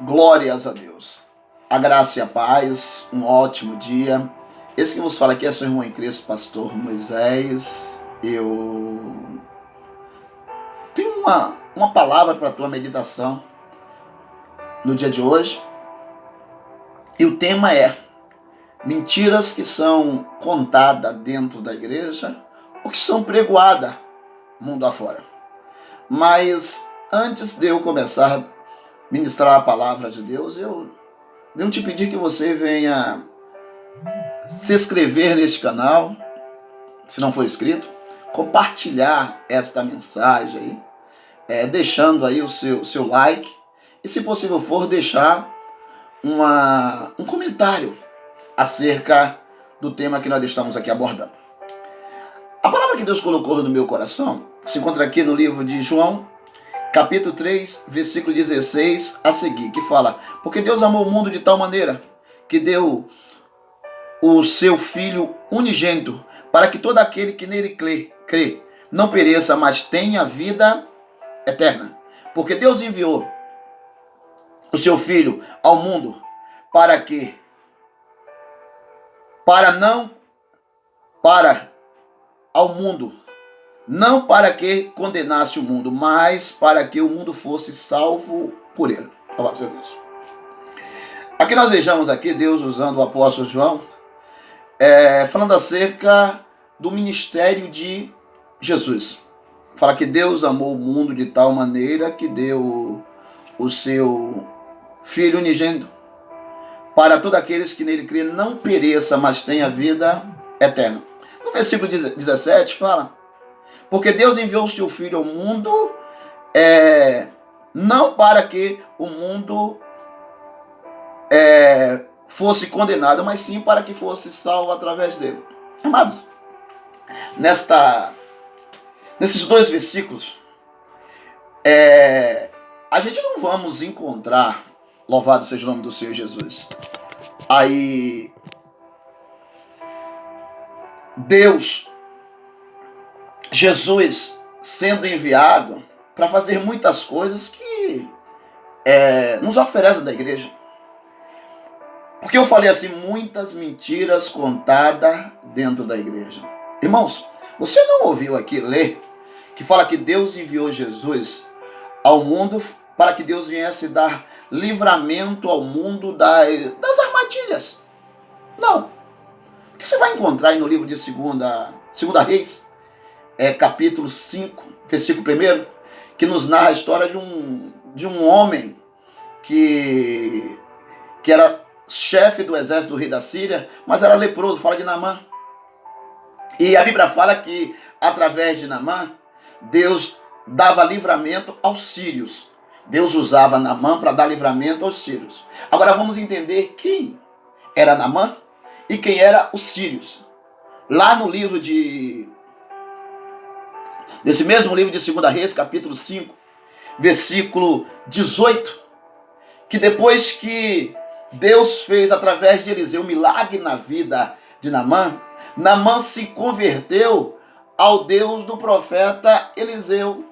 Glórias a Deus. A graça e a paz, um ótimo dia. Esse que vos fala aqui é seu irmão em Cristo, pastor Moisés. Eu tenho uma palavra para a tua meditação no dia de hoje. E o tema é mentiras que são contadas dentro da igreja ou que são pregoadas mundo afora. Mas antes de eu começar a ministrar a palavra de Deus, eu venho te pedir que você venha se inscrever neste canal, se não for inscrito, compartilhar esta mensagem aí, deixando aí o seu like e, se possível for, deixar um comentário acerca do tema que nós estamos aqui abordando. A palavra que Deus colocou no meu coração se encontra aqui no livro de João, capítulo 3, versículo 16 a seguir, que fala: porque Deus amou o mundo de tal maneira que deu o seu Filho unigênito, para que todo aquele que nele crê não pereça, mas tenha vida eterna. Porque Deus enviou o seu Filho ao mundo para que condenasse o mundo, mas para que o mundo fosse salvo por ele. Louvado seja Deus. Aqui nós vejamos aqui Deus usando o apóstolo João, falando acerca do ministério de Jesus. Fala que Deus amou o mundo de tal maneira que deu o seu Filho unigênito, para todos aqueles que nele crê não pereça, mas tenha vida eterna. No versículo 17 fala: porque Deus enviou o seu Filho ao mundo, não para que o mundo fosse condenado, mas sim para que fosse salvo através dele. Amados, nesses dois versículos, a gente não vamos encontrar, louvado seja o nome do Senhor Jesus, aí Jesus sendo enviado para fazer muitas coisas que nos oferece da igreja. Porque eu falei assim, muitas mentiras contadas dentro da igreja. Irmãos, você não ouviu aqui ler que fala que Deus enviou Jesus ao mundo para que Deus viesse dar livramento ao mundo das armadilhas? Não. O que você vai encontrar aí no livro de Segunda Reis, capítulo 5, versículo 1, que nos narra a história de um homem que era chefe do exército do rei da Síria, mas era leproso. Fala de Naamã. E a Bíblia fala que através de Naamã, Deus dava livramento aos sírios. Deus usava Naamã para dar livramento aos sírios. Agora vamos entender quem era Naamã e quem eram os sírios. Lá no livro nesse mesmo livro de 2 Reis, capítulo 5, versículo 18, que depois que Deus fez através de Eliseu um milagre na vida de Naamã, Naamã se converteu ao Deus do profeta Eliseu.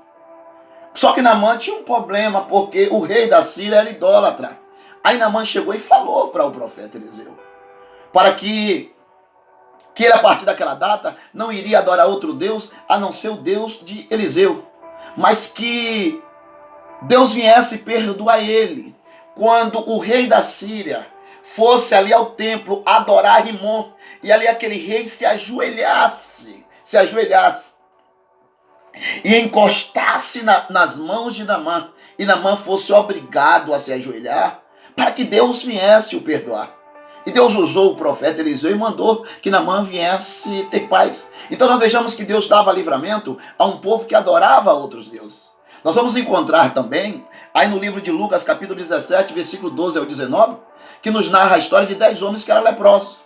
Só que Naamã tinha um problema, porque o rei da Síria era idólatra. Aí Naamã chegou e falou para o profeta Eliseu, para que ele, a partir daquela data, não iria adorar outro Deus, a não ser o Deus de Eliseu, mas que Deus viesse perdoar ele, quando o rei da Síria fosse ali ao templo adorar Rimon, e ali aquele rei se ajoelhasse e encostasse nas mãos de Naamã, e Naamã fosse obrigado a se ajoelhar, para que Deus viesse o perdoar. E Deus usou o profeta Eliseu e mandou que Naamã viesse ter paz. Então nós vejamos que Deus dava livramento a um povo que adorava outros deuses. Nós vamos encontrar também, aí no livro de Lucas, capítulo 17, versículo 12 ao 19, que nos narra a história de 10 homens que eram leprosos.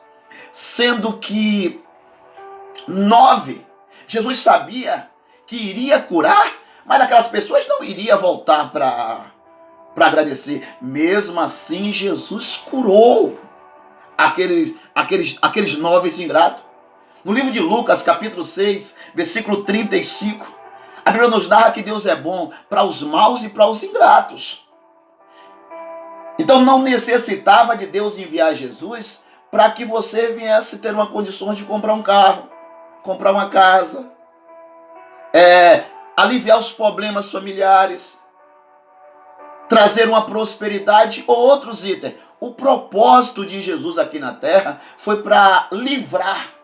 Sendo que 9, Jesus sabia que iria curar, mas aquelas pessoas não iria voltar para agradecer. Mesmo assim, Jesus curou aqueles 9 ingratos. No livro de Lucas, capítulo 6, versículo 35, a Bíblia nos narra que Deus é bom para os maus e para os ingratos. Então não necessitava de Deus enviar Jesus para que você viesse ter uma condição de comprar um carro, comprar uma casa, aliviar os problemas familiares, trazer uma prosperidade ou outros itens. O propósito de Jesus aqui na terra foi para livrar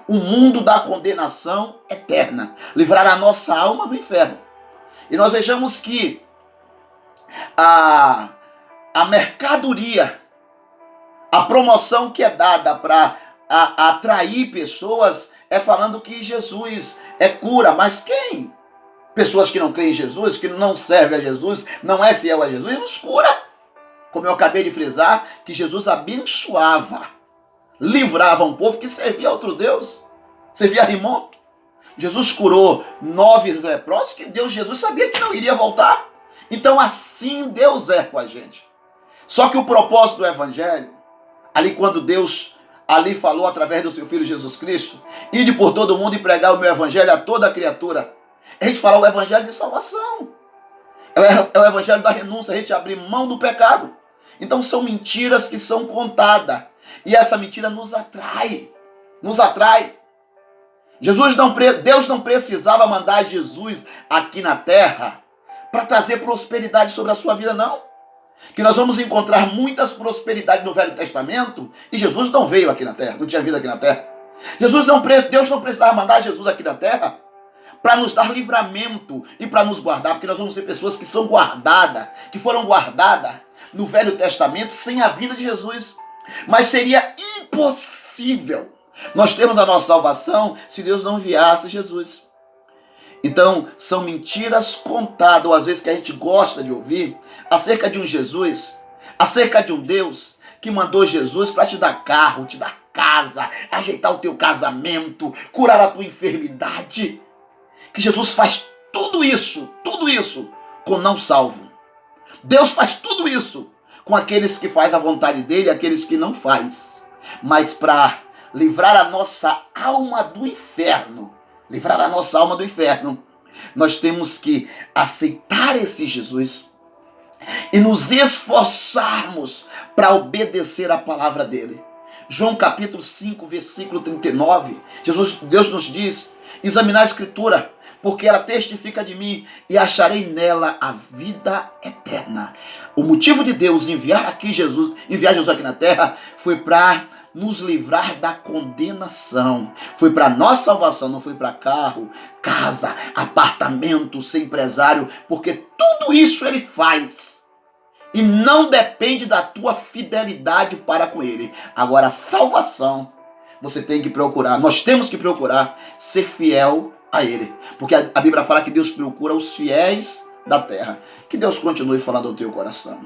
o mundo da condenação eterna, livrar a nossa alma do inferno. E nós vejamos que a mercadoria, a promoção que é dada para atrair pessoas é falando que Jesus é cura, mas quem? Pessoas que não creem em Jesus, que não servem a Jesus, não é fiel a Jesus, nos cura. Como eu acabei de frisar, que Jesus abençoava, livrava um povo que servia a outro Deus, servia a Rimon. Jesus curou 9 leprosos que Jesus sabia que não iria voltar. Então assim Deus é com a gente. Só que o propósito do Evangelho, ali quando Deus ali falou através do seu Filho Jesus Cristo, ide por todo mundo e pregar o meu Evangelho a toda criatura. A gente fala o Evangelho de salvação. É o Evangelho da renúncia, a gente abrir mão do pecado. Então são mentiras que são contadas. E essa mentira nos atrai. Nos atrai. Deus não precisava mandar Jesus aqui na terra para trazer prosperidade sobre a sua vida, não. Que nós vamos encontrar muitas prosperidades no Velho Testamento e Jesus não veio aqui na terra, não tinha vida aqui na terra. Deus não precisava mandar Jesus aqui na terra para nos dar livramento e para nos guardar, porque nós vamos ser pessoas que são guardadas, que foram guardadas no Velho Testamento sem a vida de Jesus. Mas seria impossível nós termos a nossa salvação se Deus não enviasse Jesus. Então, são mentiras contadas, ou às vezes que a gente gosta de ouvir, acerca de um Jesus, acerca de um Deus que mandou Jesus para te dar carro, te dar casa, ajeitar o teu casamento, curar a tua enfermidade. Que Jesus faz tudo isso com não salvo. Deus faz tudo isso com aqueles que fazem a vontade dele e aqueles que não faz. Mas para livrar a nossa alma do inferno, nós temos que aceitar esse Jesus e nos esforçarmos para obedecer a palavra dele. João capítulo 5, versículo 39, Deus nos diz: examinar a escritura, porque ela testifica de mim e acharei nela a vida eterna. O motivo de Deus enviar Jesus aqui na terra foi para nos livrar da condenação. Foi para nossa salvação, não foi para carro, casa, apartamento, ser empresário, porque tudo isso ele faz. E não depende da tua fidelidade para com ele. Agora, a salvação, você tem que procurar, nós temos que procurar ser fiel a ele. Porque a Bíblia fala que Deus procura os fiéis da terra. Que Deus continue falando ao teu coração.